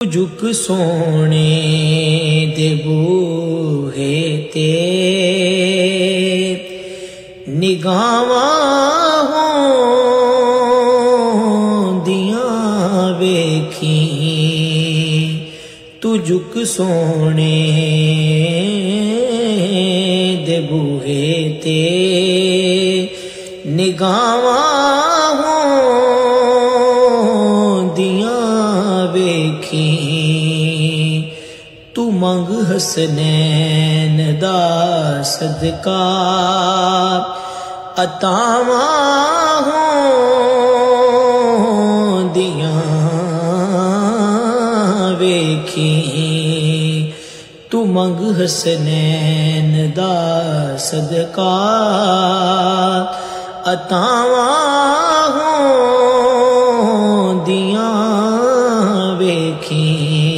झुक सोने दे बूहे ते निगाहां होंदियां वेखी तू झुक सोने दे बूहे ते निगाहां होंदियां वेखी तू मंग हसनैन दा सदका अतावां होंदियां वेखी तू मंग हसनैन दा सदका अतावां होंदियां वेखी।